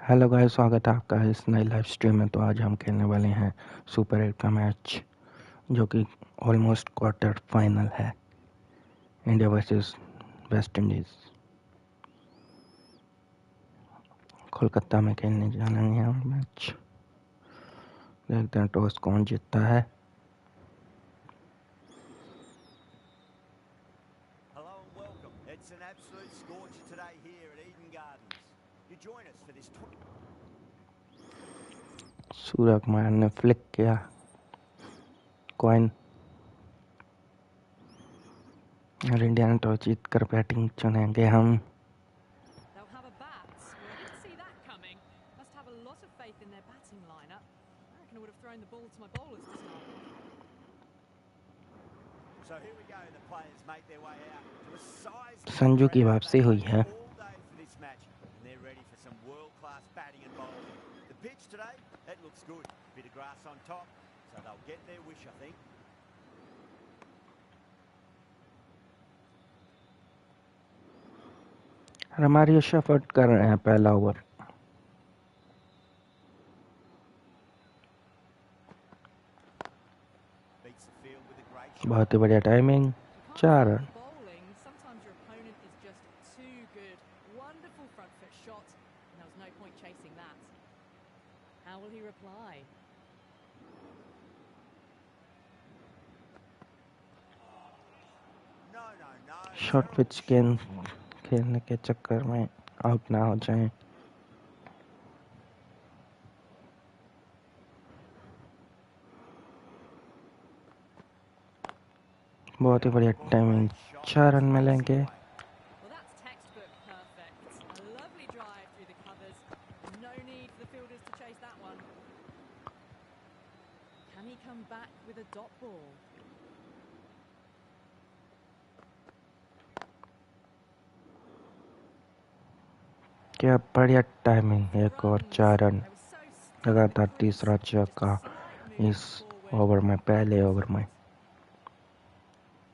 Hello guys, स्वागत है आपका इस नई लाइव स्ट्रीम में। तो आज हम खेलने वाले हैं सुपर 8 का मैच, जो कि ऑलमोस्ट क्वार्टर फाइनल है। India versus West Indies Kolkata में खेलने जाना है हम मैच। देखते हैं टॉस कौन जीतता है। Hello and welcome. It's an absolute scorcher today here at Eden Gardens. You join us for this Surya Kumar ने फ्लिक किया कॉइन और इंडिया ने टॉस जीत कर बैटिंग चुनेंगे हम। They'll have a bat. Well, I didn't see that coming. Must have a lot of faith in their batting lineup. I reckon I would have thrown the ball to my bowlers to start with. So here we go. The players make their way out to a size Sanju की वापसी हुई है। all day for this match, and they're ready for some world-class batting and bowling. The pitch today, it looks good. Bit of grass on top, so they'll get their wish, I think. हमारी शफट कर रहे हैं पहला over. Beats the field with a great shot. बहुत ही बढ़िया timing, You can't 4 fault run. the bowling. Sometimes your opponent is just too good. Wonderful front foot shot, and there was no point chasing that. How will he reply? No. Short pitch गेंद खेलने के चक्कर में out ना हो जाएं। बहुत ही बढ़िया टाइमिंग, 4 रन मिलेंगे। Well, that's textbook perfect. A lovely drive through the covers. No need for the fielders to chase that one. Can he come back with a dot ball? क्या बढ़िया टाइमिंग, एक और 4 run. They were so stuck लगातार close, तीसरा just चौका a slight move इस forward. Over में, पहले ओवर में।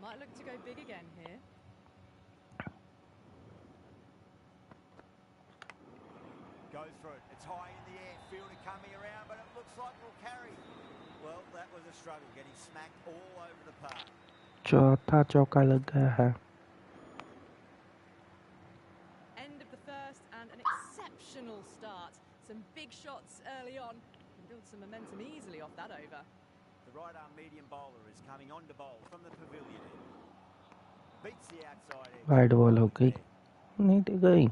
Might look to go big again here. Goes for it. It's high in the air. Fielder coming around, but it looks like it'll carry. Well, that was a struggle, getting smacked all over the park. चौथा चौका लग गया है। End of the first and an exceptional start. Some big shots early on. Can build some momentum easily off that over. The right-arm medium bowler is coming on to bowl from the pavilion end. Beats the outside edge. Wide ball हो गई, There. नहीं दी गई।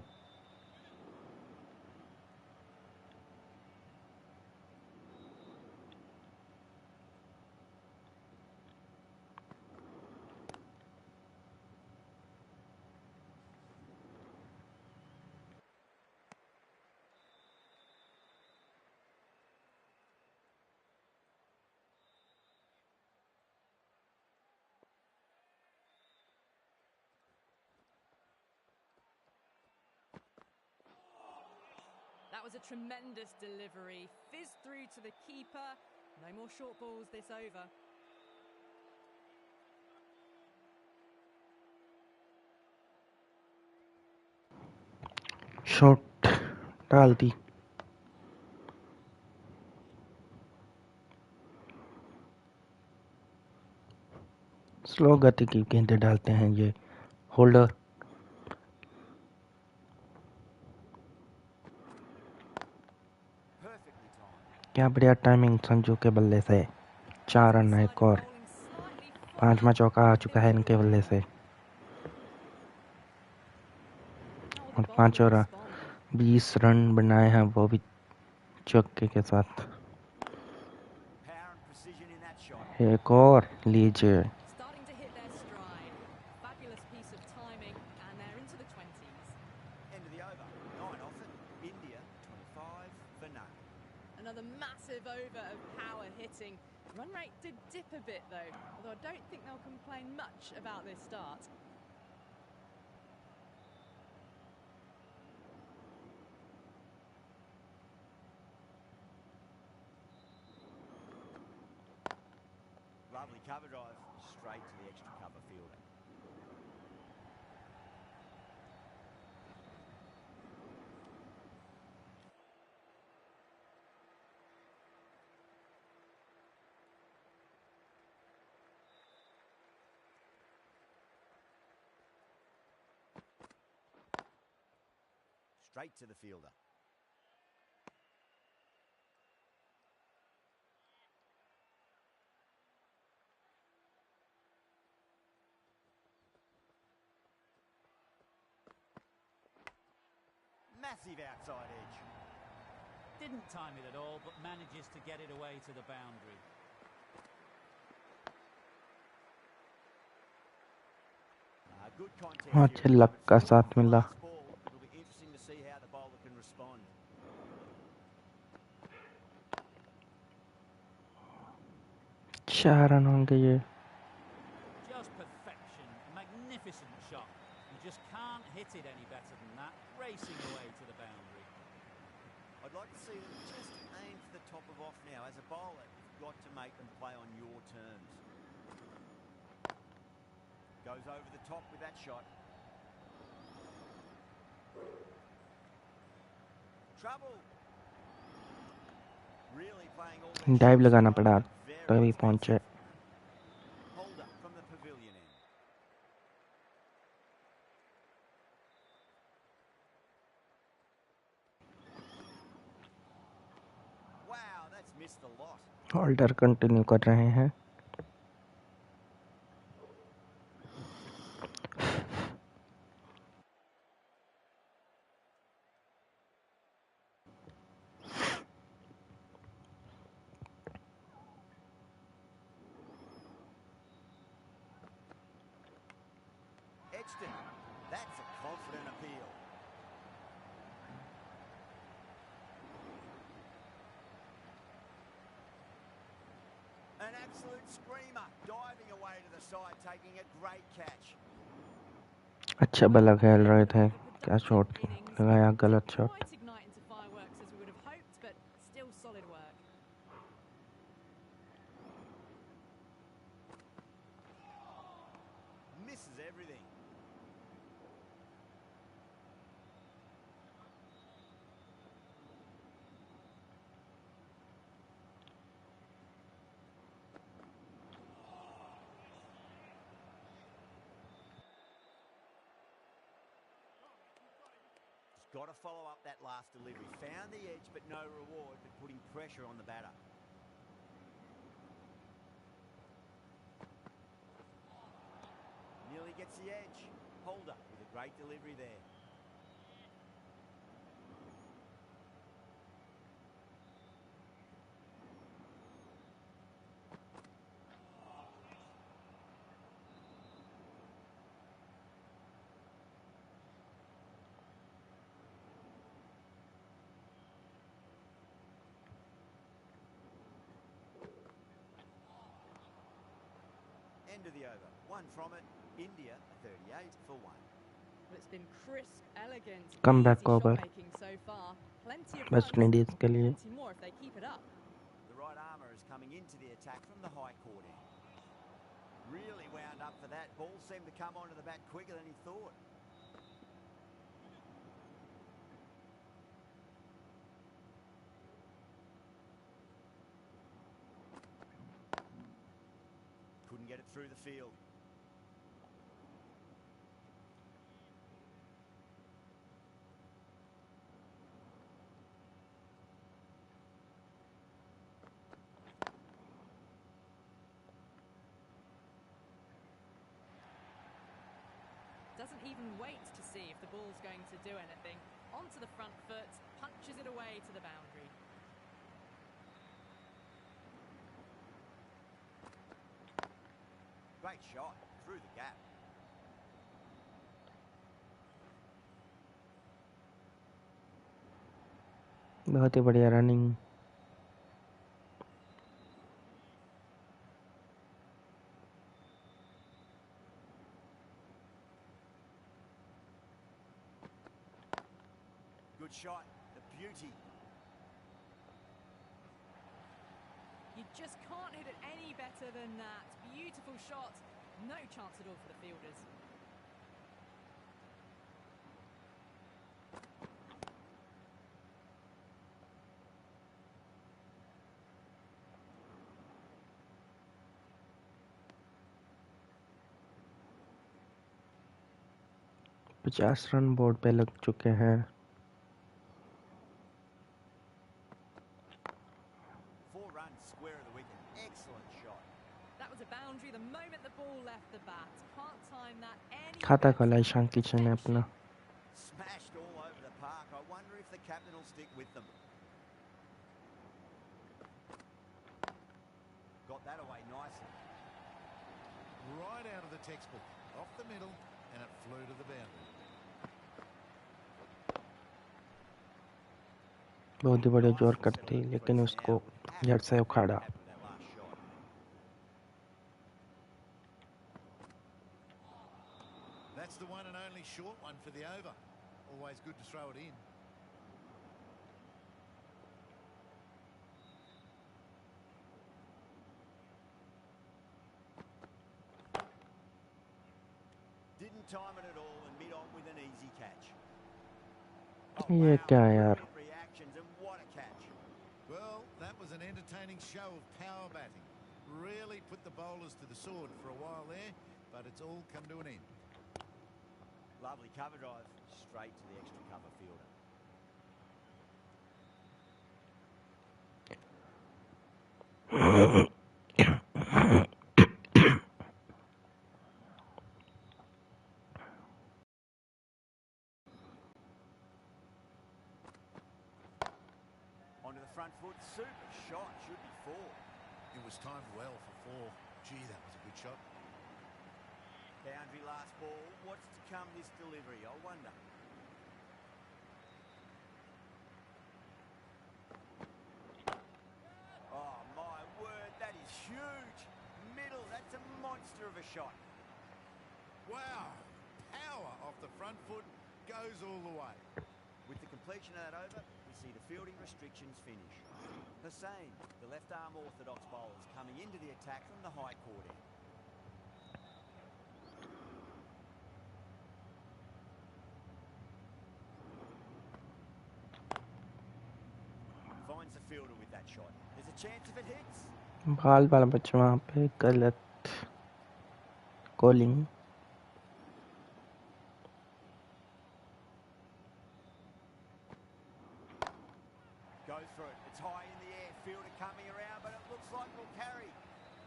That was a tremendous delivery. Fizzed through to the keeper. No more short balls this over. Shot डाल दी। Slow गति की गेंदें डालते हैं ये होल्डर। Perfectly timed. क्या बढ़िया टाइमिंग संजू के बल्ले से, 4 रन, एक और। Bowling slightly far 5वां चौका आ out चुका in है the इनके middle. बल्ले से। How will और the 5 bowler और respond? 20 रन बनाए हैं, वो भी चौके के साथ। Power and precision in that shot. एक और लीजिए। Starting to hit their stride. Fabulous piece of timing, and they're into the 20s. End of the over. 9 off it. India 25 for none. Another massive over of power hitting. Run rate did dip a bit though, although I don't think they'll complain much about this start. Lovely cover drive. Straight to the extra cover fielder. straight to the fielder. Massive outside edge. Didn't time it at all, but manages to get it away to the boundary. Good contest हाँ here. छह luck का साथ मिला Fast ball. It'll be interesting to see how the bowler can respond. 4 run होंगे ये Just perfection. A magnificent shot. You just can't hit it any better than that. Racing away to the boundary. I'd like to see them just aim for the top of off now. As a bowler, you've got to make them play on your terms. Goes over the top with that shot. Trouble. Really playing all their dive shots लगाना at the पड़ा moment. Very तभी expensive. पहुंचे Holder from the pavilion end. Wow, that's missed a lot. Holder continue कर रहे हैं Edgston. That's a confident appeal. An absolute screamer. Diving away to the side, taking a great catch. अच्छा बल्ला खेल रहे थे क्या शॉट लगाया गलत shot Quite ignite into fireworks as we would have hoped, but still solid work. Misses everything. Got to follow up that last delivery. Found the edge, but no reward, but putting pressure on the batter. Nearly gets the edge. Holder with a great delivery there. End of the over. One from it. India 38 for 1. But it's been crisp, elegant, Comeback easy over. shot making so far. Plenty of West runs, Indies के लिए plenty more if they keep it up. The right armour is coming into the attack from the high court end. Really wound up for that. Ball seemed to come onto the bat quicker than he thought. Couldn't get it through the field. Doesn't even wait to see if the ball's going to do anything. Onto the front foot, punches it away to the boundary. Great shot through the gap. बहुत ही बढ़िया running Good shot. The beauty. You just can't hit it any better than that. Beautiful shot. No chance at all for the fielders. पचास run board पे लग चुके हैं Well run, square of the wicket. Excellent shot. That was a boundary the moment the ball left the bat. Can't time that any खाता better. खोला Ishan kitchen ने अपना. Smashed all over the park. I wonder if the captain will stick with them. Got that away nicely. Right out of the textbook, off the middle, and it flew to the boundary. बहुत ही बड़े जोर करती लेकिन उसको जड़ से उखाड़ा. That's the one and only short one for the over. Always good to throw it in. Didn't time it at all and mid on with an easy catch. ये क्या है यार? Reactions and what a catch. Well, that was an entertaining show of power batting. Really put the bowlers to the sword for a while there, but it's all come to an end. Lovely cover drive, straight to the extra cover fielder. Onto the front foot, super shot, should be 4. It was timed well for 4. Gee, that was a good shot. Boundary last ball, what's to come this delivery, I wonder. Oh my word, that is huge. Middle, that's a monster of a shot. Wow, power off the front foot, goes all the way. With the completion of that over, we see the fielding restrictions finish. Hussain, the left-arm orthodox bowlers, coming into the attack from the high court end. Finds the fielder with that shot. There's a chance if it hits. बाल वाला बच्चा वहाँ पे गलत calling. Go through it. It's high in the air. Fielder coming around, but it looks like we'll carry.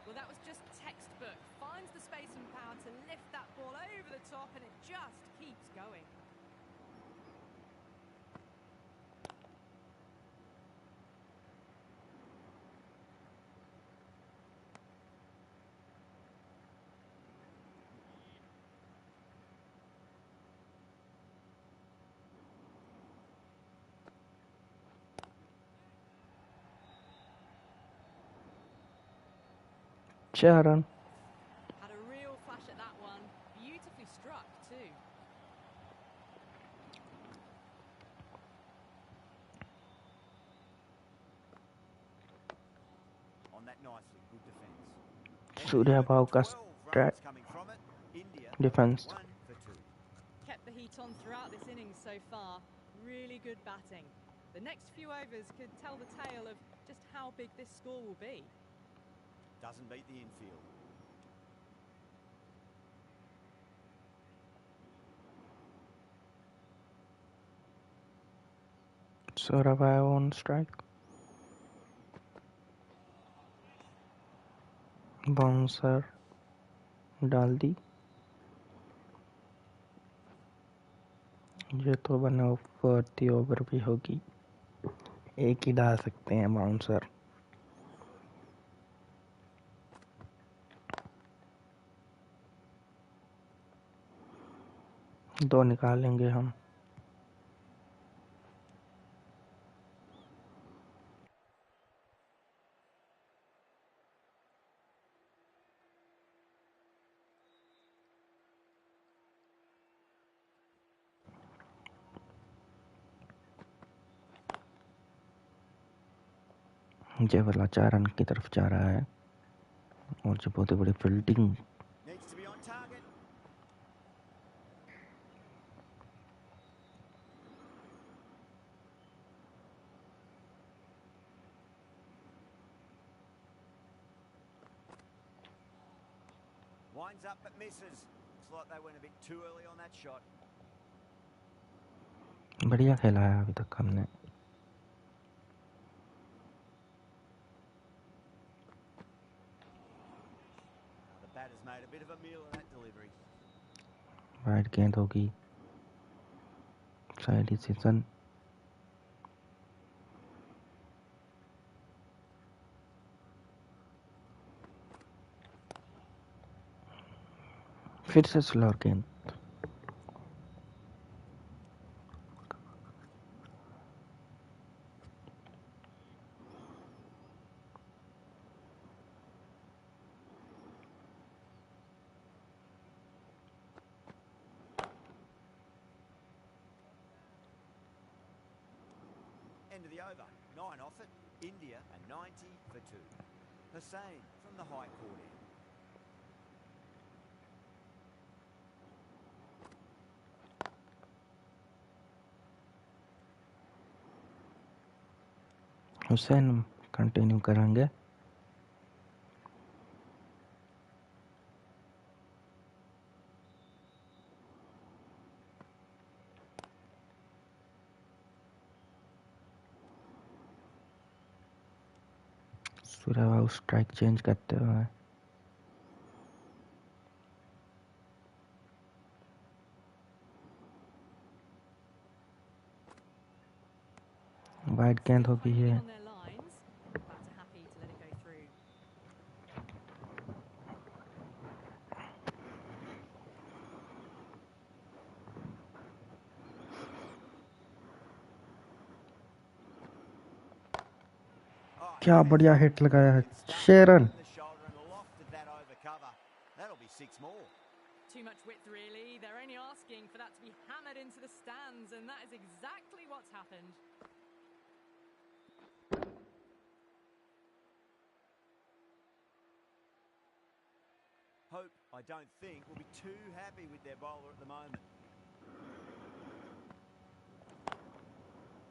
Well, that was just textbook. Finds the space and power to lift that ball over the top, and it just keeps going. Sharon. Had a real flash at that one. Beautifully struck, too. On that nicely. Good defence. Surya Bhau ka 12 runs coming from it. India defense. 1 for 2. Kept the heat on throughout this innings so far. Really good batting. The next few overs could tell the tale of just how big this score will be. Doesn't beat the infield. Surabaya on strike. Bouncer डाल दी. ये तो बना ऊपर over भी होगी. एक ही डाल सकते हैं बाउंसर. दो निकालेंगे हम. ये वाला 4 रन की तरफ जा रहा है और जो बहुत ही बड़ी fielding. Needs to be on target. Winds up but misses. Looks like they went a bit too early on that shot. बढ़िया खेला है अभी तक हमने. Batter's made a bit of a meal of that delivery. Wide गेंद होगी, side decision. फिर से स्लोअर गेंद। End of the over. 9 off it. India a 90 for 2. Hussain from the high court end. Hussain continue करेंगे। सूर्यवंशी स्ट्राइक चेंज करते हुए wide गेंद हो गई है। On their lines. Batter happy to let it go through. Oh, क्या he बढ़िया fetched hit it. लगाया है It started शेरन। in the shoulder and lofted that over cover. That'll be 6 more. Too much width, really. They're only asking for that to be hammered into the stands, and that is exactly what's happened. Hope, I don't think, will be too happy with their bowler at the moment.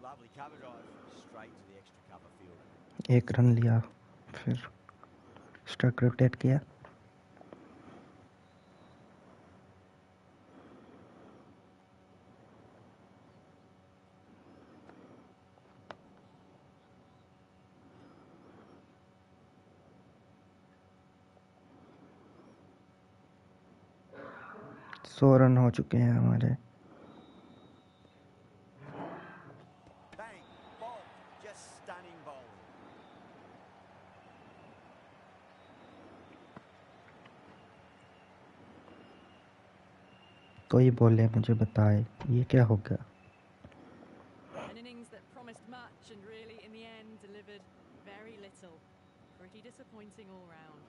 Lovely cover drive, straight to the extra cover fielder. एक run लिया, फिर strike rotate किया। सौ run हो चुके हैं हमारे। Bang, bowled, just stunning bowling. कोई बोले मुझे बताए ये क्या हो गया। An innings that promised much and really, in the end, delivered very little. Pretty disappointing all round.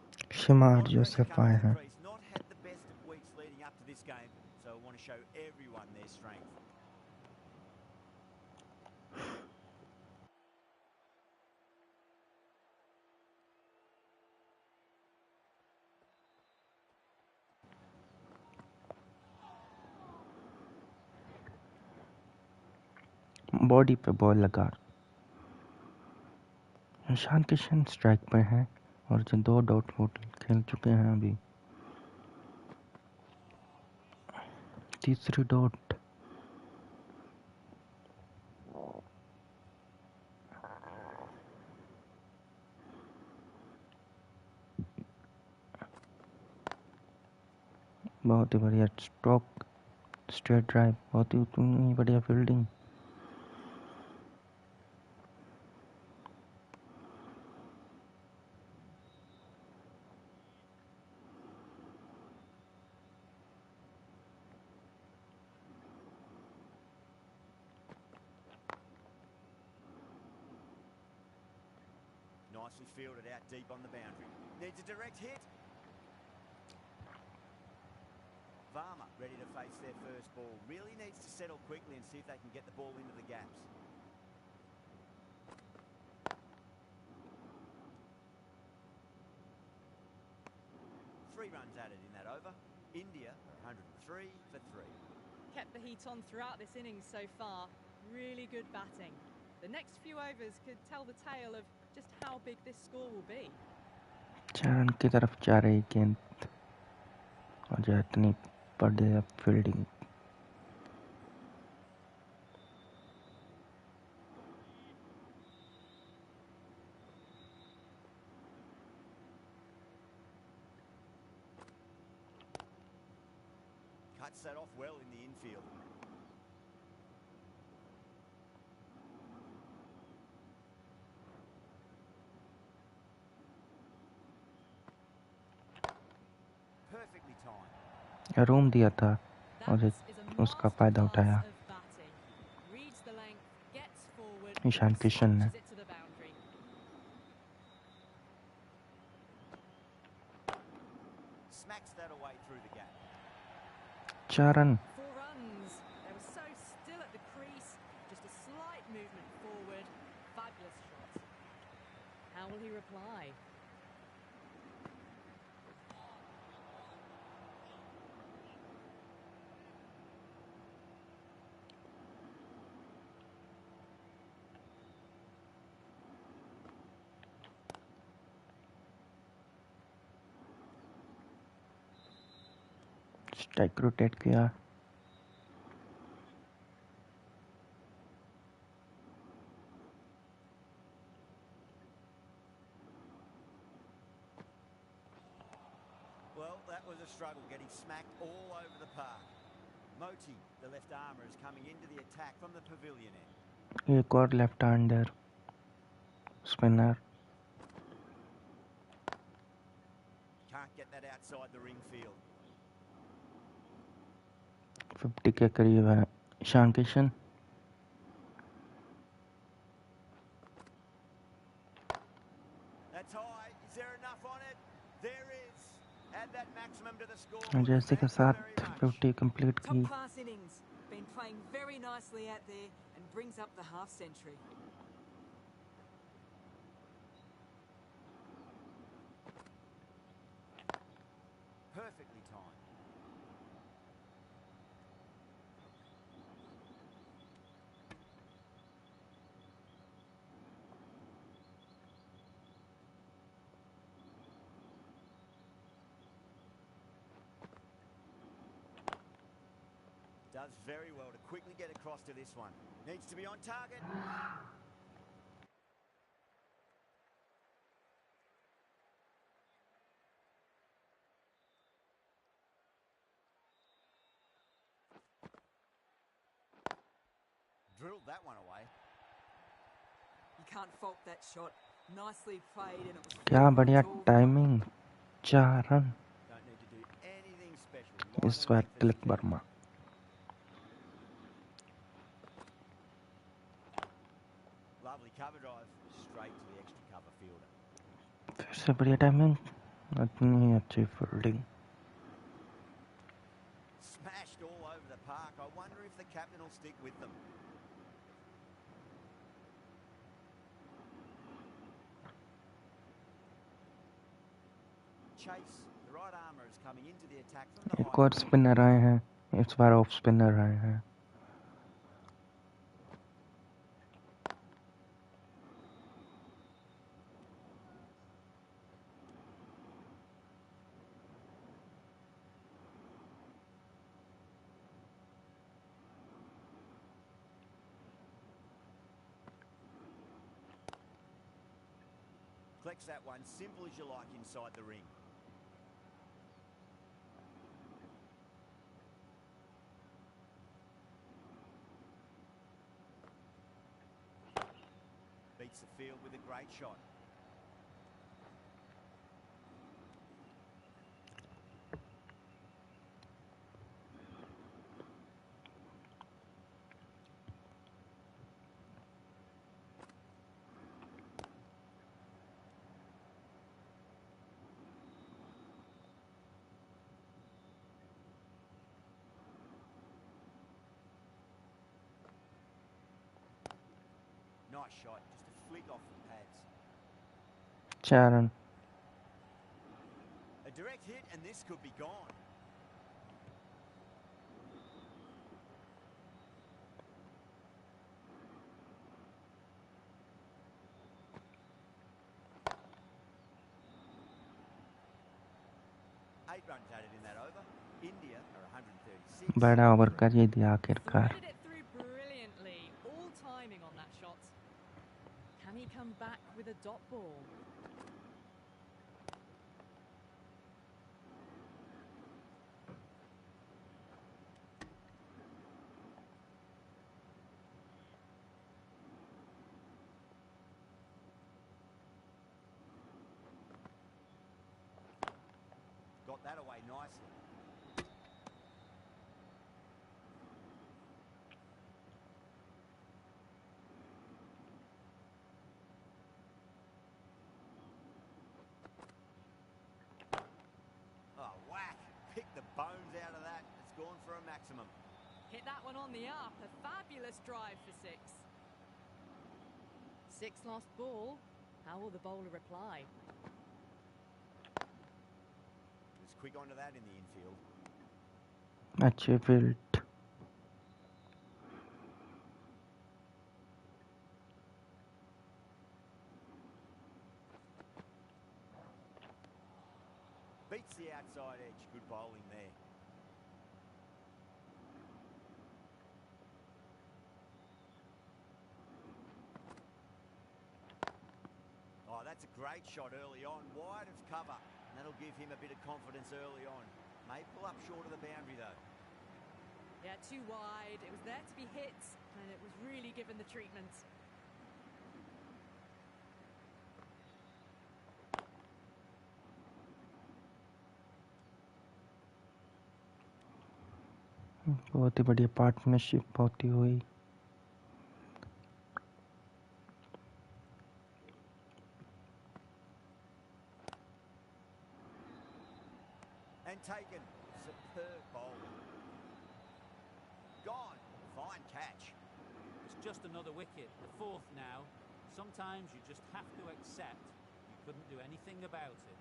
शिमार Lot of pressure Joseph coming आए to the हैं। crease. Not had the best of weeks leading up to this game, so I want to show everyone their strength. Body पे ball लगा। Ishan Kishan strike पर हैं और जो 2 dot ball खेल चुके हैं अभी। तीसरी डॉट। बहुत ही बढ़िया स्ट्रोक, स्ट्रेट ड्राइव, बहुत ही बढ़िया fielding. Nicely fielded out deep on the boundary. Needs a direct hit. Varma ready to face their first ball. Really needs to settle quickly and see if they can get the ball into the gaps. Three runs added in that over. India 103 for 3. Kept the heat on throughout this innings so far. Really good batting. The next few overs could tell the tale of just how big this score will be. 4 run की तरफ जा रही गेंद और जो इतनी बढ़िया fielding. Cuts that off well in the infield. Perfectly timed. Room दिया था और That is a उसका फ़ायदा masterclass उठाया of batting. Reads the length, gets forward, Ishan Kishan ने। dispatches it to the boundary. Smacks that away through the gap. 4 run. 4 runs. They were so still at the crease. Just a slight movement forward. Fabulous shot. How will he reply? Strike rotate किया। Well, that was a struggle, getting smacked all over the park. Moti, the left armour, is coming into the attack from the pavilion end. एक और left hander spinner. Can't get that outside the ring field. 50 के करीब है Ishan Kishan. That's high. Is there enough on it? There is. Add that maximum to the score. जैसे के साथ 50 complete की। Top class innings. Been playing very nicely out there and brings up the half century. Perfectly timed. Does very well to quickly get across to this one. Needs to be on target. Drilled that one away. You can't fault that shot. Nicely played and it was क्या बढ़िया all timing. 4 run Don't need to do anything special. इस बार Tilak Varma. Lovely cover drive, straight to the extra cover fielder. फिर से बढ़िया timing, इतनी अच्छी fielding. Smashed all over the park. I wonder if the captain will stick with them. Chase, the right armour, is coming into the attack from the एक और high. Spinner आए हैं, इस बार ऑफ स्पिनर आए हैं। Collects that one, simple as you like inside the ring. Beats the field with a great shot. Nice shot, just a flick off the pads. 4 run. A direct hit and this could be gone. Eight runs added in that over. India are 136. बड़ा over कर ये दिया आखिरकार। Threaded it through brilliantly. All timing on that shot. Can he come back with a dot ball? got that away nicely. Oh, whack! Pick the bones out of that. It's gone for a maximum. Hit that one on the up. A fabulous drive for 6. 6 lost ball. How will the bowler reply? Was quick onto that in the infield. अच्छे field. Beats the outside edge. Good bowling there. Oh, that's a great shot early on. Wide of cover. And that'll give him a bit of confidence early on. May pull up short of the boundary though. Yeah, too wide. It was there to be hit, and it was really given the treatment. बहुत ही बढ़िया partnership होती हुई. And taken. Superb bowling. Gone. Fine catch. It's just another wicket, the 4th now. Sometimes you just have to accept you couldn't do anything about it.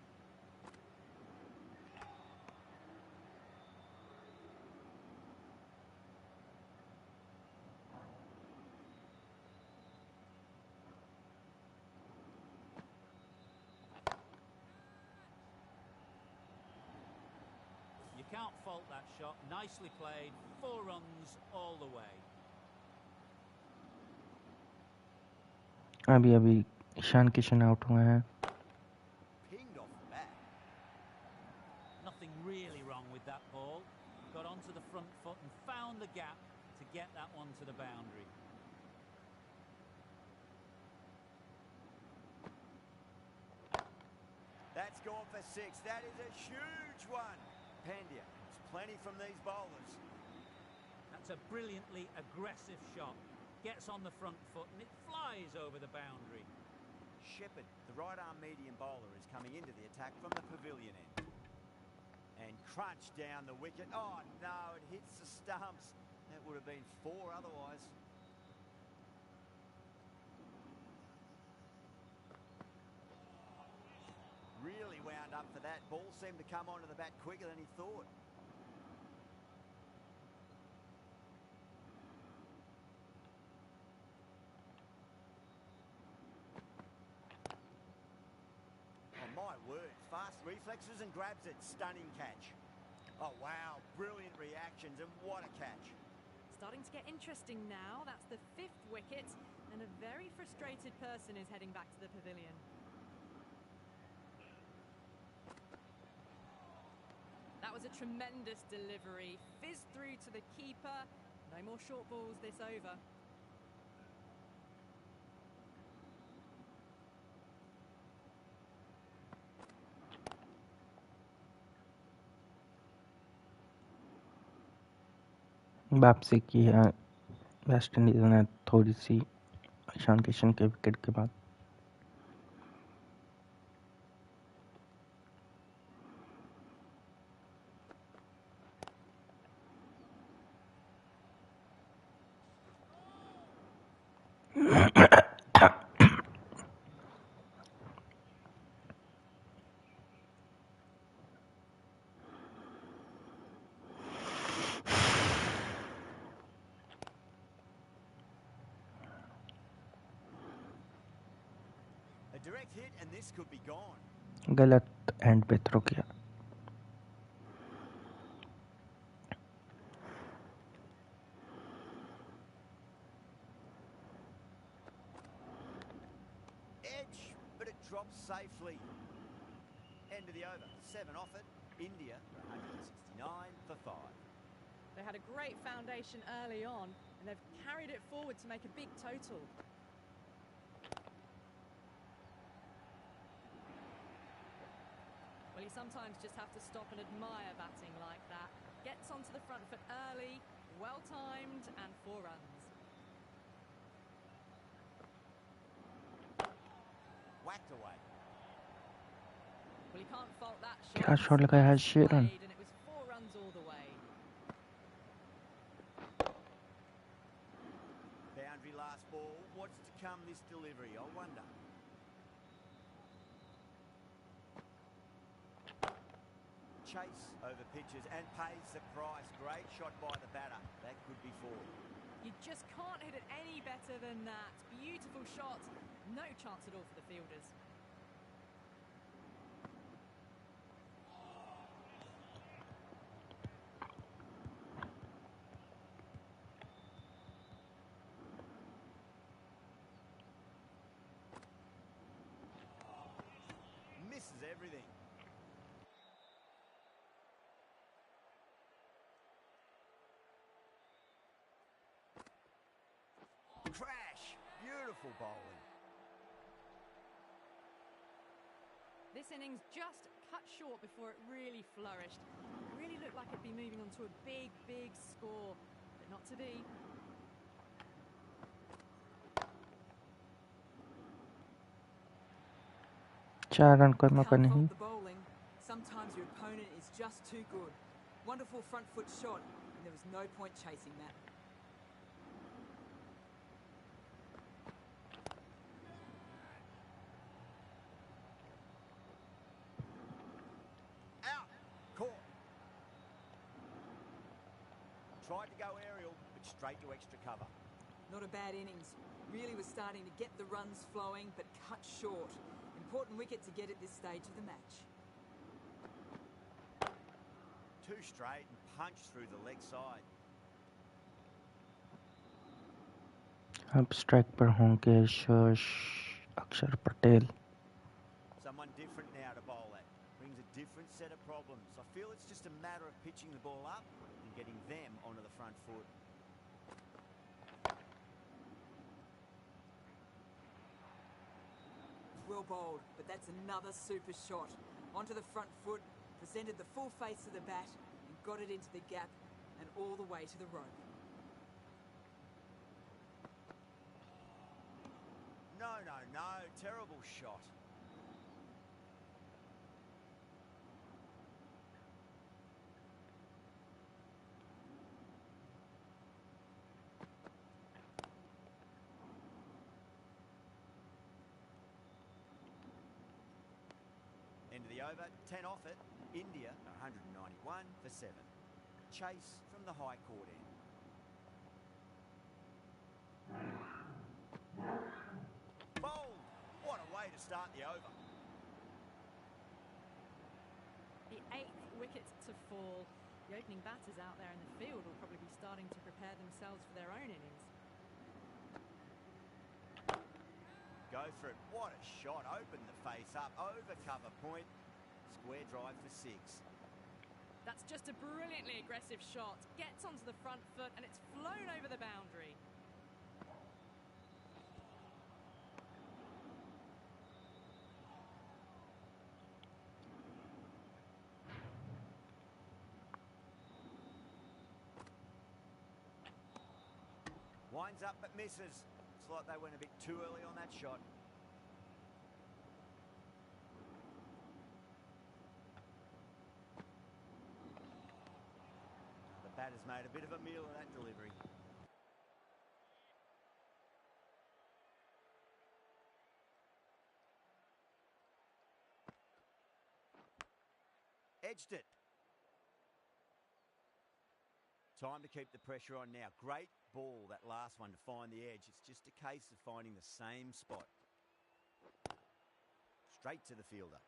You can't fault that shot. Nicely played. 4 runs all the way. अभी Ishan Kishan out हुए हैं. Pinged off the bat. Nothing really wrong with that ball. Got onto the front foot and found the gap to get that one to the boundary. That's gone for 6. That is a huge one. Pandya, there's plenty from these bowlers. That's a brilliantly aggressive shot. Gets on the front foot and it flies over the boundary. Shepherd, the right-arm medium bowler, is coming into the attack from the pavilion end. And crunched down the wicket. Oh, no, it hits the stumps. That would have been 4 otherwise. Really wound up for that. Ball seemed to come onto the bat quicker than he thought. Oh, my word. Fast reflexes and grabs it. Stunning catch. Oh, wow. Brilliant reactions and what a catch. Starting to get interesting now. That's the 5th wicket, and a very frustrated person is heading back to the pavilion. That was a tremendous delivery. Fizzed through to the keeper. No more short balls this over. वापसी की है West Indies ने थोड़ी सी ईशान किशन के wicket के बाद. A direct hit and this could be gone. गलत and पे थ्रो किया. Edge, but it drops safely. End of the over. 7 off it. India 169 for 5. They had a great foundation early on, and they've carried it forward to make a big total. Well, Well, you sometimes just have to stop and admire batting like that. Gets onto the front foot early, well timed, and 4 runs. Whacked away. Well, you can't fault that क्या shot. Shot लगाया है, 6 run. And it was 4 runs all the way. Boundary last ball. What's to come this delivery, I wonder. Chase over pitches and pays the price. Great shot by the batter. That could be 4. You just can't hit it any better than that. Beautiful shot. No chance at all for the fielders. Misses everything. Crash. Beautiful bowling. This innings just cut short before it really flourished. It really looked like it'd be moving on to a big, big score, but not to be. चार run करना Can't नहीं। fault the bowling. Sometimes your opponent is just too good. Wonderful front foot shot, and there was no point chasing that. Out. Caught. Tried to go aerial, but straight to extra cover. Not a bad innings. Really was starting to get the runs flowing, but cut short. Important wicket to get at this stage of the match. 2 straight and punched through the leg side. अब strike पर होंगे अक्षर Patel. Someone different now to bowl at. Brings a different set of problems. I feel it's just a matter of pitching the ball up and getting them onto the front foot. Well bowled, but that's another super shot. Onto the front foot, presented the full face of the bat, and got it into the gap and all the way to the rope. No, no, no. Terrible shot. End of the over, 10 off it. India, 191 for 7. Chase from the high court end. Bowled! What a way to start the over. The 8th wicket to fall. The opening batters out there in the field will probably be starting to prepare themselves for their own innings. Go for it. What a shot. Open the face up. Over cover point. Square drive for 6. That's just a brilliantly aggressive shot. Gets onto the front foot and it's flown over the boundary. Winds up but misses. It's like they went a bit too early on that shot. The batter's made a bit of a meal of that delivery. Edged it. Time to keep the pressure on now. Great ball, that last one, to find the edge. It's just a case of finding the same spot. Straight to the fielder.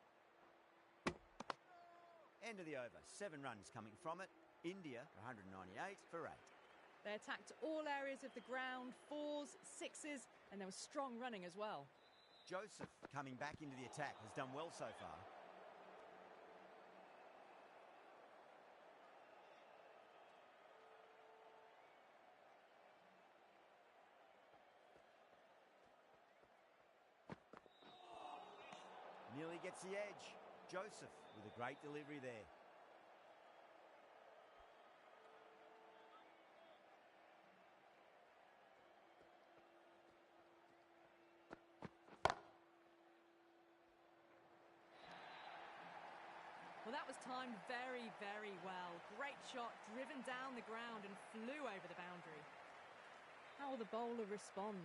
End of the over. 7 runs coming from it. India, 198 for 8. They attacked all areas of the ground, 4s, 6s, and there was strong running as well. Joseph, coming back into the attack, has done well so far. Nearly gets the edge. Joseph with a great delivery there. Well, that was timed very, very well. Great shot, driven down the ground and flew over the boundary. How will the bowler respond?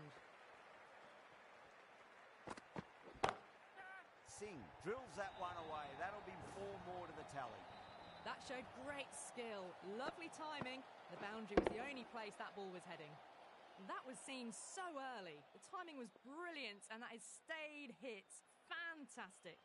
Singh drills that one away. That'll be 4 more to the tally. That showed great skill, lovely timing. The boundary was the only place that ball was heading. That was seen so early. The timing was brilliant and that has stayed hit. Fantastic.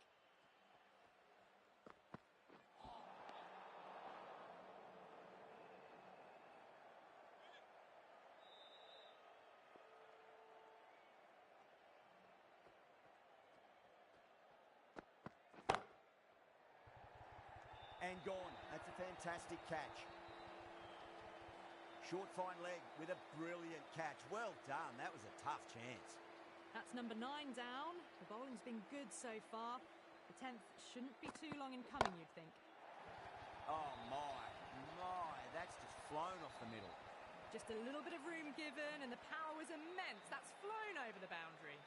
And gone. That's a fantastic catch. Short fine leg with a brilliant catch. Well done. That was a tough chance. That's number 9 down. The bowling's been good so far. The 10th shouldn't be too long in coming, you'd think. Oh my. That's just flown off the middle. Just a little bit of room given and the power was immense. That's flown over the boundary.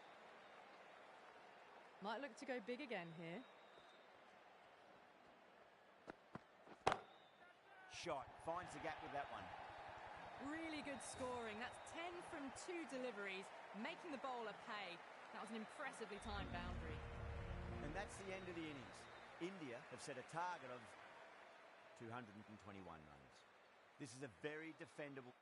Might look to go big again here. Shot. Finds the gap with that one. Really good scoring. That's 10 from 2 deliveries, making the bowler pay. That was an impressively timed boundary. And that's the end of the innings. India have set a target of 221 runs. This is a very defendable...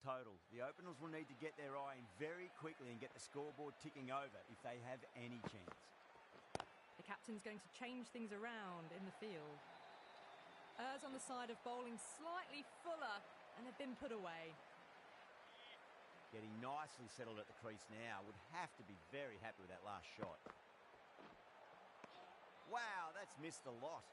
total. The openers will need to get their eye in very quickly and get the scoreboard ticking over if they have any chance. The captain's going to change things around in the field. Errs on the side of bowling slightly fuller and have been put away. Getting nicely settled at the crease now. Would have to be very happy with that last shot. Wow, that's missed a lot.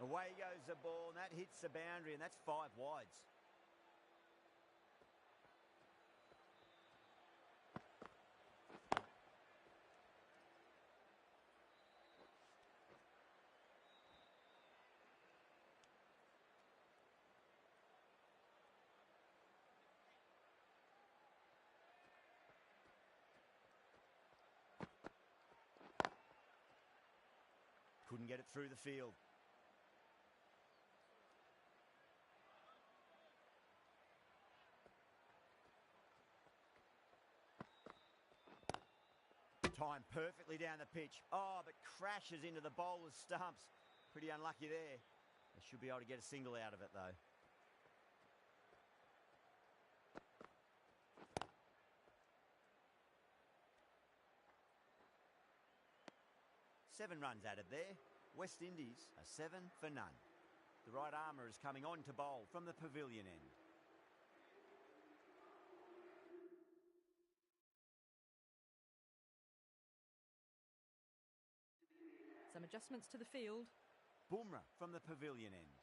Away goes the ball, and that hits the boundary, and that's 5 wides. Couldn't get it through the field. Timed perfectly down the pitch. Oh, but crashes into the bowler's stumps. Pretty unlucky there. They should be able to get a single out of it, though. Seven runs added there. West Indies are 7 for none. The right armour is coming on to bowl from the pavilion end. Some adjustments to the field. Bumrah from the pavilion end.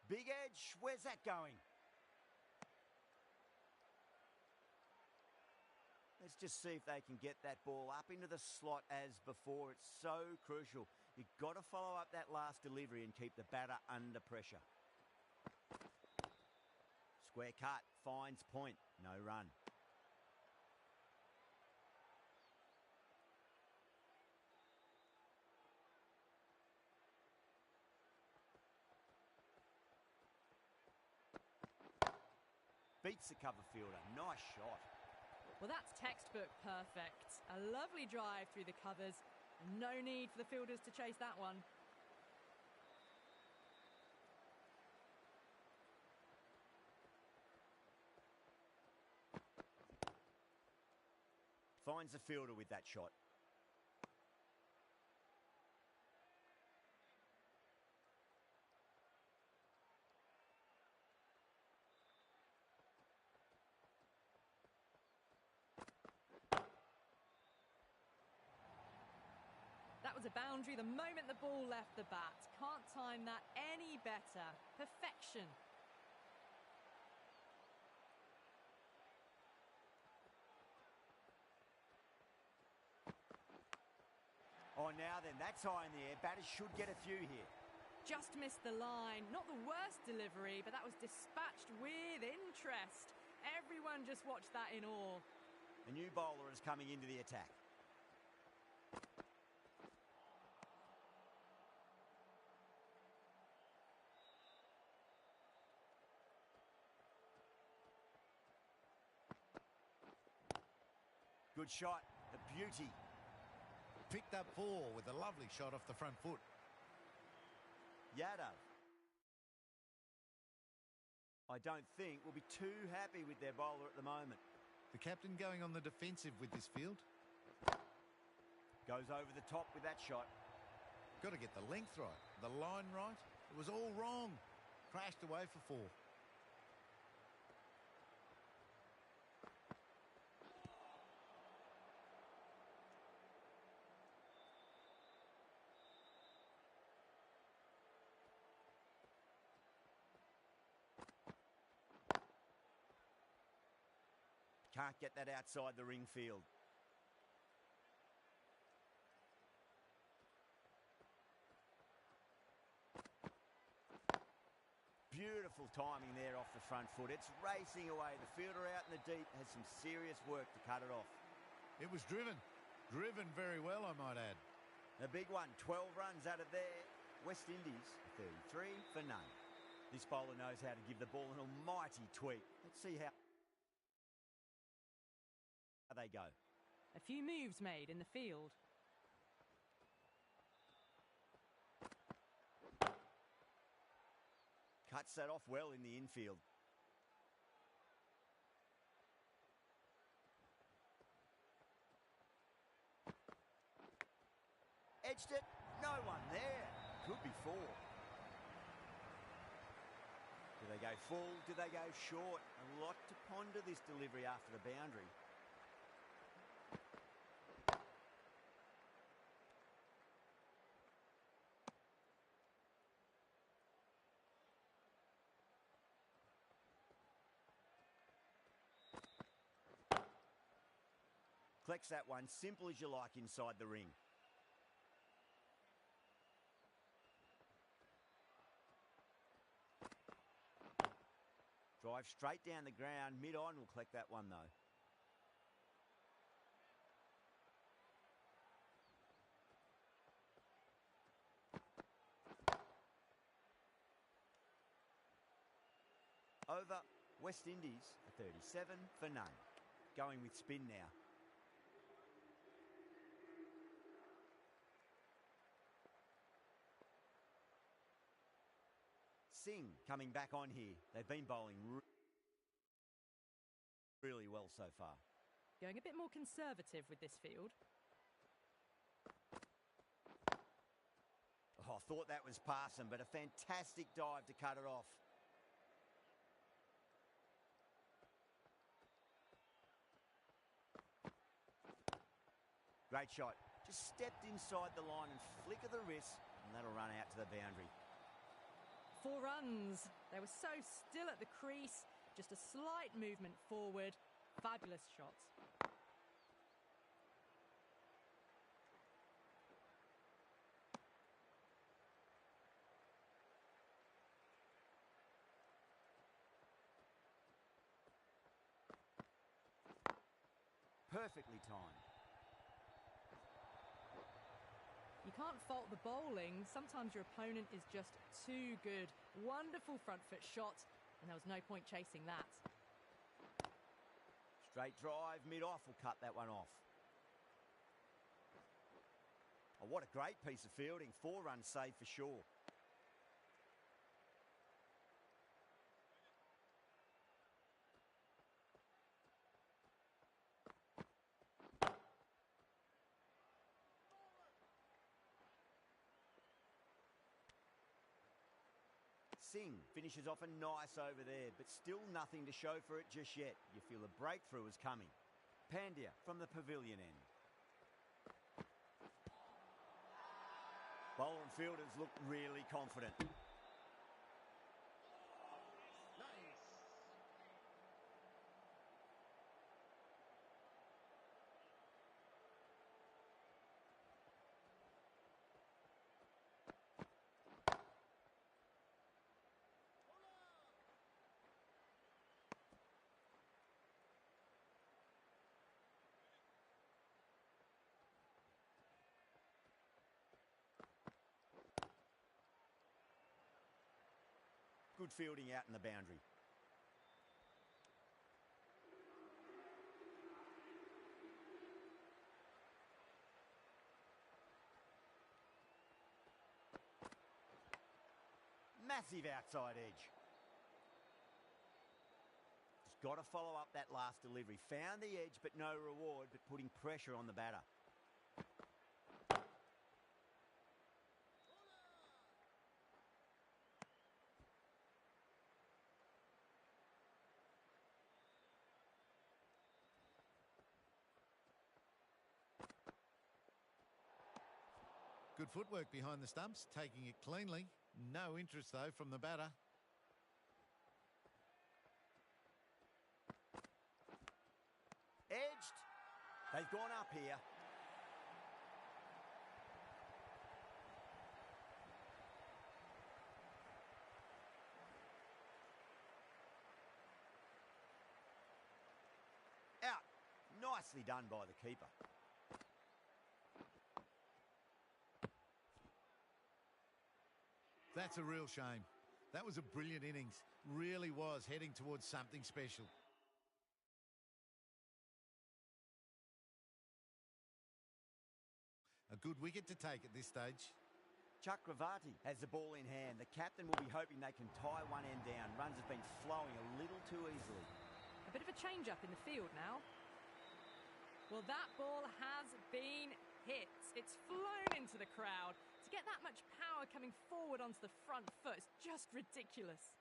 Big edge. Where's that going? Let's just see if they can get that ball up into the slot as before. It's so crucial. You've got to follow up that last delivery and keep the batter under pressure. Square cut, finds point, no run. Beats the cover fielder, nice shot. Well, that's textbook perfect. A lovely drive through the covers. No need for the fielders to chase that one. Finds the fielder with that shot. That was a boundary the moment the ball left the bat. Can't time that any better. Perfection. Oh, now then, that's high in the air. Batters should get a few here. Just missed the line. Not the worst delivery, but that was dispatched with interest. Everyone just watched that in awe. A new bowler is coming into the attack. Good shot, a beauty. Picked up 4 with a lovely shot off the front foot. Yadav, I don't think will be too happy with their bowler at the moment. The captain going on the defensive with this field. Goes over the top with that shot. Got to get the length right, the line right. It was all wrong. Crashed away for 4. Can't get that outside the ring field. Beautiful timing there off the front foot. It's racing away. The fielder out in the deep has some serious work to cut it off. It was driven. Driven very well, I might add. A big one, 12 runs out of there. West Indies, 33 for none. This bowler knows how to give the ball an almighty tweak. Let's see how they go. A few moves made in the field. Cuts that off well in the infield. Edged it. No one there. Could be 4. Do they go full? Do they go short? A lot to ponder this delivery after the boundary. Collects that one, simple as you like inside the ring. Drive straight down the ground, mid-on will collect that one though. Over, West Indies, a 37 for none. Going with spin now. Singh coming back on here. They've been bowling really well so far. Going a bit more conservative with this field. Oh, I thought that was passing, but a fantastic dive to cut it off. Great shot. Just stepped inside the line and flick of the wrist, and that'll run out to the boundary. 4 runs. They were so still at the crease. Just a slight movement forward. Fabulous shots. Perfectly timed. You can't fault the bowling. Sometimes your opponent is just too good. Wonderful front foot shot, and there was no point chasing that. Straight drive, mid-off will cut that one off. Oh, what a great piece of fielding. 4 runs saved for sure. Singh finishes off a nice over there, but still nothing to show for it just yet. You feel a breakthrough is coming. Pandya from the pavilion end. Bowler and fielders look really confident. Good fielding out in the boundary. Massive outside edge. Just got to follow up that last delivery. Found the edge, but no reward, but putting pressure on the batter. Good footwork behind the stumps, taking it cleanly. No interest, though, from the batter. Edged. They've gone up here. Out. Nicely done by the keeper. That's a real shame. That was a brilliant innings. Really was heading towards something special. A good wicket to take at this stage. Chakravarti has the ball in hand. The captain will be hoping they can tie one end down. Runs have been flowing a little too easily. A bit of a change-up in the field now. Well, that ball has been hit. It's flown into the crowd. To get that much power coming forward onto the front foot is just ridiculous.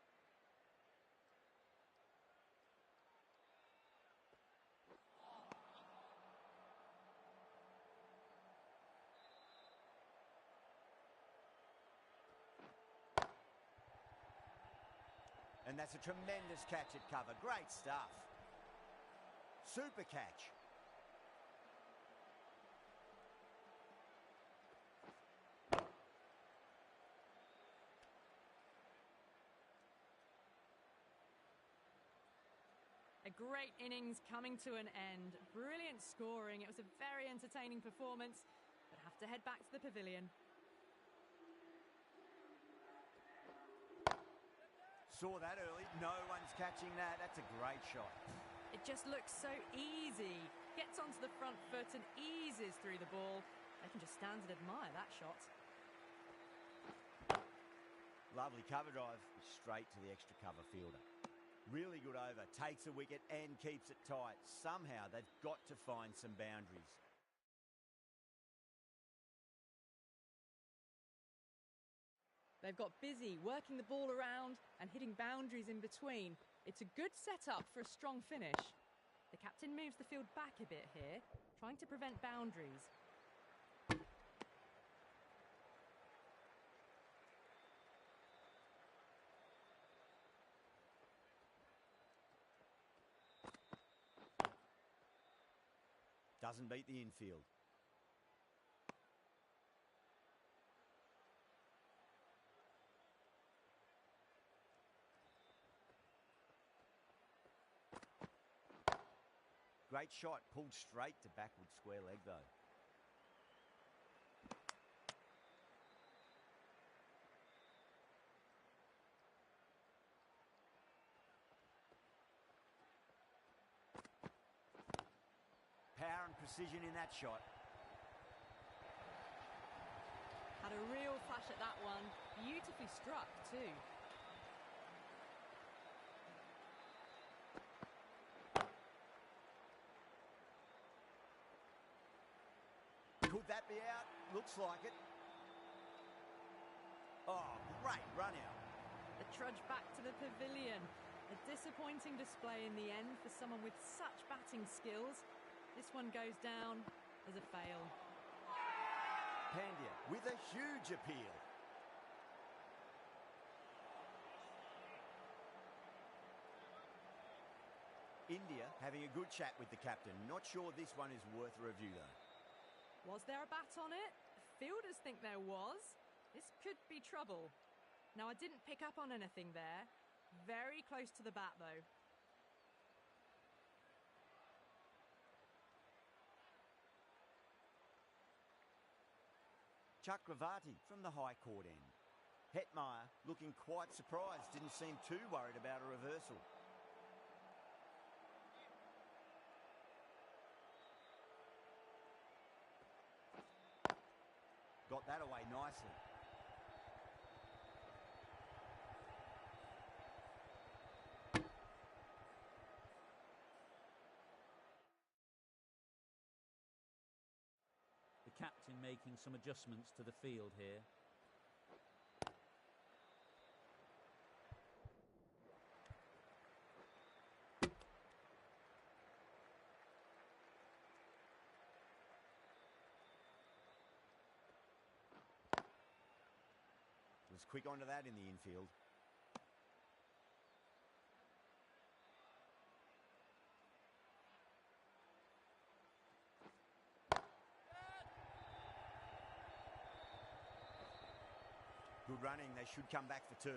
And that's a tremendous catch at cover. Great stuff. Super catch. A great innings coming to an end. Brilliant scoring. It was a very entertaining performance, but have to head back to the pavilion. Saw that early. No one's catching that. That's a great shot. It just looks so easy. Gets onto the front foot and eases through the ball. They can just stand and admire that shot. Lovely cover drive. Straight to the extra cover fielder. Really good over. Takes a wicket and keeps it tight. Somehow they've got to find some boundaries. They've got busy working the ball around and hitting boundaries in between. It's a good setup for a strong finish. The captain moves the field back a bit here, trying to prevent boundaries. Doesn't beat the infield. Great shot, pulled straight to backward square leg though. Power and precision in that shot. Had a real flash at that one. Beautifully struck too. Could that be out? Looks like it. Oh, great run out. The trudge back to the pavilion. A disappointing display in the end for someone with such batting skills. This one goes down as a fail. Pandya with a huge appeal. India having a good chat with the captain. Not sure this one is worth a review though. Was there a bat on it? Fielders think there was. This could be trouble. Now, I didn't pick up on anything there. Very close to the bat, though. Chakravarti from the high court end. Hetmeyer looking quite surprised, didn't seem too worried about a reversal. Got that away nicely. The captain making some adjustments to the field here. Was quick onto that in the infield. Good running, they should come back for two.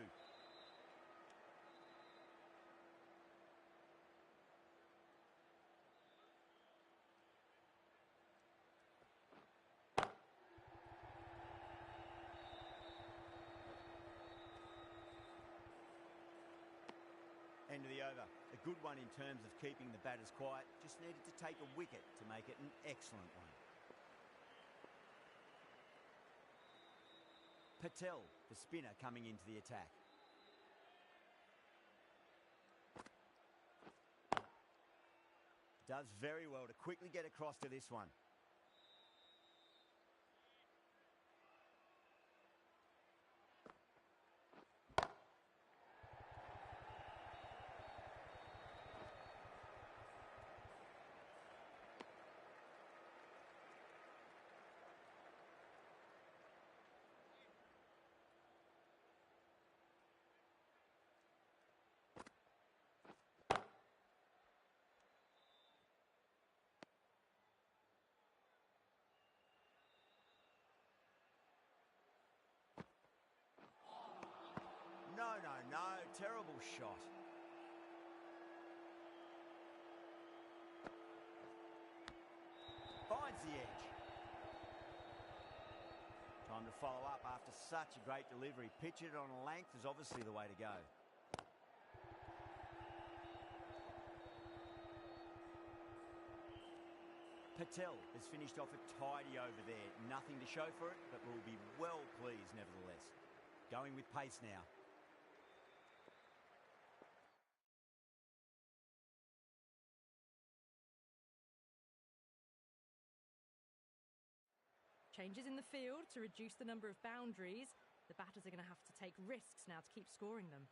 End of the over. A good one in terms of keeping the batters quiet. Just needed to take a wicket to make it an excellent one. Patel, the spinner, coming into the attack. Does very well to quickly get across to this one. No, terrible shot. Finds the edge. Time to follow up after such a great delivery. Pitch it on a length is obviously the way to go. Patel has finished off a tidy over there. Nothing to show for it, but will be well pleased nevertheless. Going with pace now. Changes in the field to reduce the number of boundaries. The batters are going to have to take risks now to keep scoring them.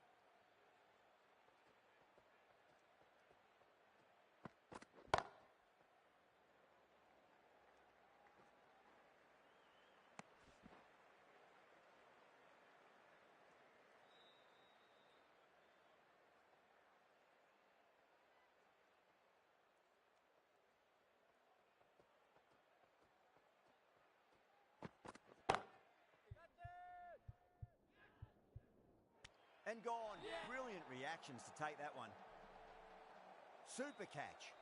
And gone. Brilliant reactions to take that one. Super catch.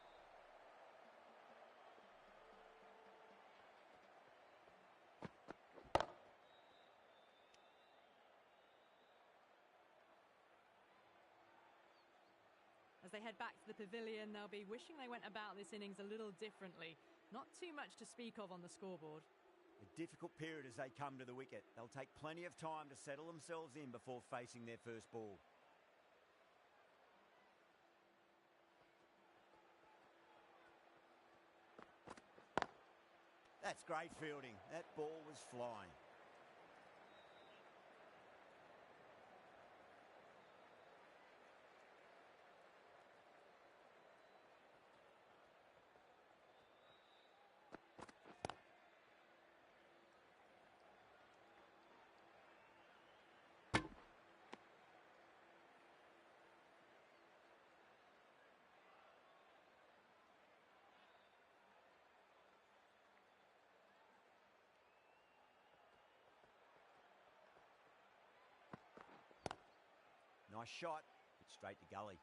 As they head back to the pavilion, they'll be wishing they went about this innings a little differently. Not too much to speak of on the scoreboard. A difficult period as they come to the wicket. They'll take plenty of time to settle themselves in before facing their first ball. That's great fielding. That ball was flying. Nice shot, but straight to gully.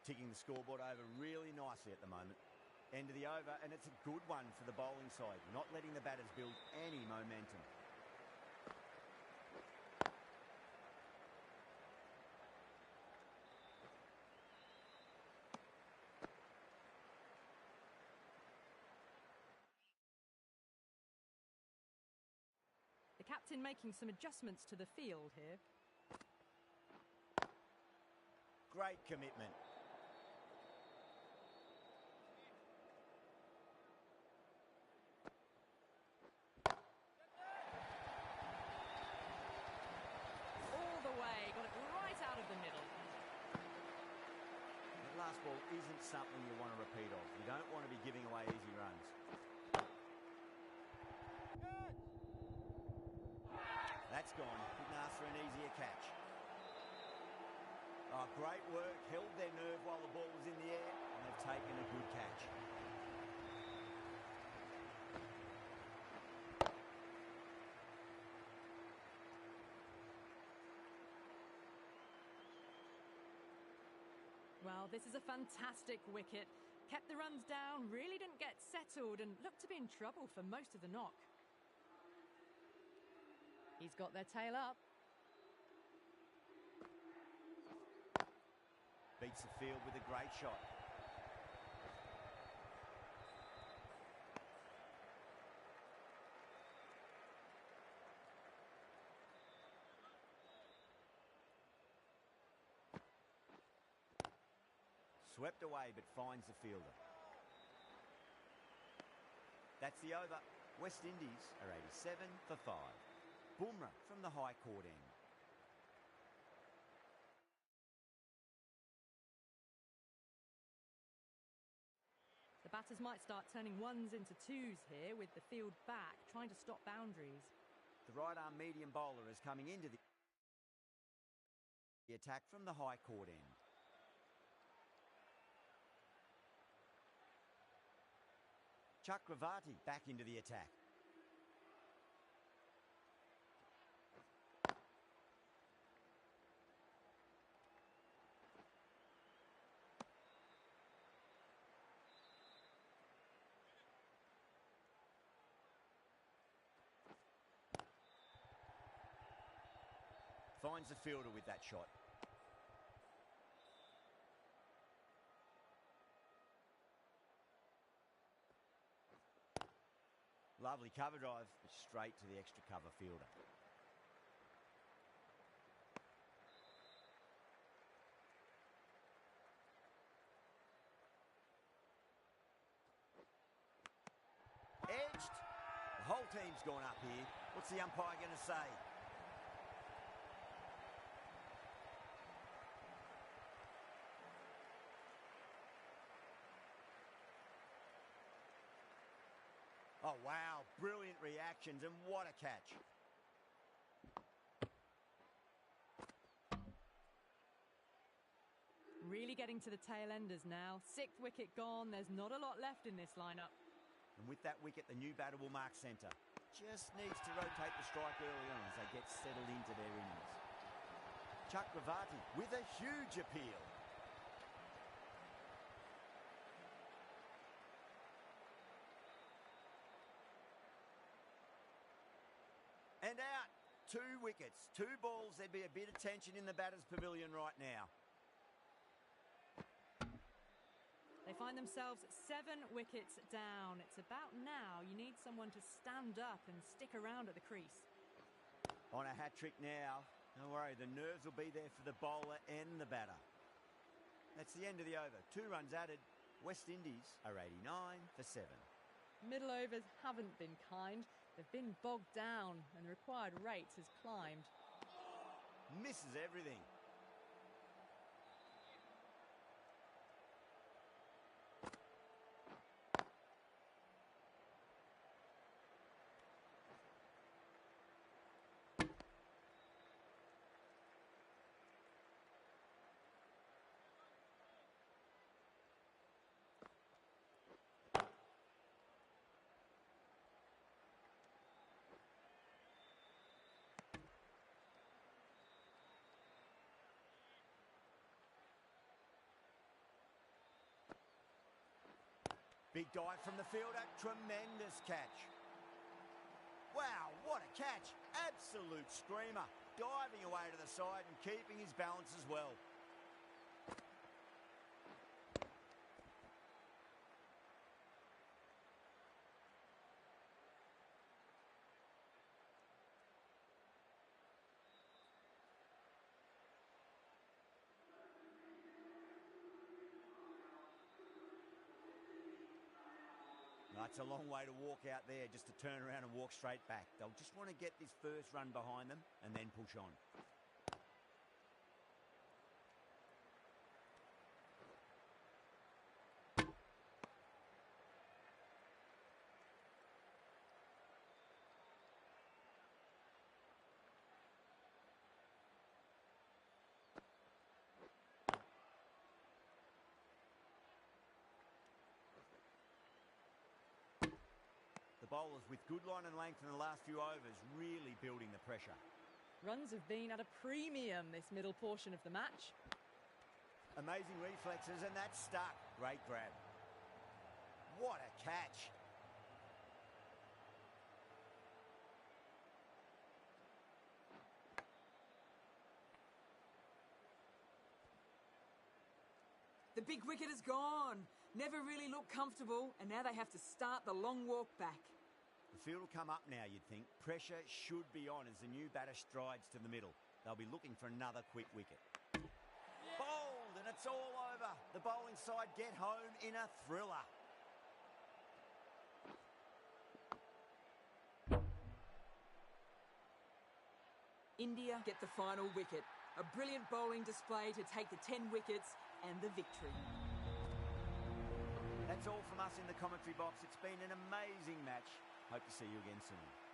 Ticking the scoreboard over really nicely at the moment. End of the over, and it's a good one for the bowling side, not letting the batters build any momentum. The captain making some adjustments to the field here. Great commitment. All the way, got it right out of the middle. That last ball isn't something you want to repeat of. You don't want to be giving away easy runs. That's gone. Couldn't ask for an easier catch. Oh, great work. Held their nerve while the ball was in the air, and they've taken a good catch. Well, this is a fantastic wicket. Kept the runs down, really didn't get settled, and looked to be in trouble for most of the knock. He's got their tail up. Beats the field with a great shot. Swept away, but finds the fielder. That's the over. West Indies are 87 for 5. Bumrah from the high court end. The batters might start turning ones into twos here with the field back, trying to stop boundaries. The right-arm medium bowler is coming into the attack from the high court end. Chakravarti back into the attack. Finds the fielder with that shot. Lovely cover drive, but straight to the extra cover fielder. Edged. The whole team's gone up here. What's the umpire going to say? Oh, wow. Brilliant reactions, and what a catch. Really getting to the tail enders now. 6th wicket gone. There's not a lot left in this lineup. And with that wicket, the new batter will mark centre. Just needs to rotate the strike early on as they get settled into their innings. Chakravarti with a huge appeal. And out. 2 wickets, 2 balls. There'd be a bit of tension in the batter's pavilion right now. They find themselves 7 wickets down. It's about now you need someone to stand up and stick around at the crease. On a hat-trick now. Don't worry, the nerves will be there for the bowler and the batter. That's the end of the over. 2 runs added. West Indies are 89 for 7. Middle overs haven't been kind. They've been bogged down and the required rate has climbed. Misses everything. Big dive from the fielder, tremendous catch. Wow, what a catch. Absolute screamer. Diving away to the side and keeping his balance as well. It's a long way to walk out there just to turn around and walk straight back. They'll just want to get this first run behind them and then push on. The bowlers with good line and length in the last few overs really building the pressure. Runs have been at a premium this middle portion of the match. Amazing reflexes and that's stuck. Great grab. What a catch. The big wicket is gone. Never really looked comfortable, and now they have to start the long walk back. The field will come up now, you'd think. Pressure should be on as the new batter strides to the middle. They'll be looking for another quick wicket. Bowled, and it's all over. The bowling side get home in a thriller. India get the final wicket. A brilliant bowling display to take the 10 wickets and the victory. That's all from us in the commentary box. It's been an amazing match. Hope to see you again soon.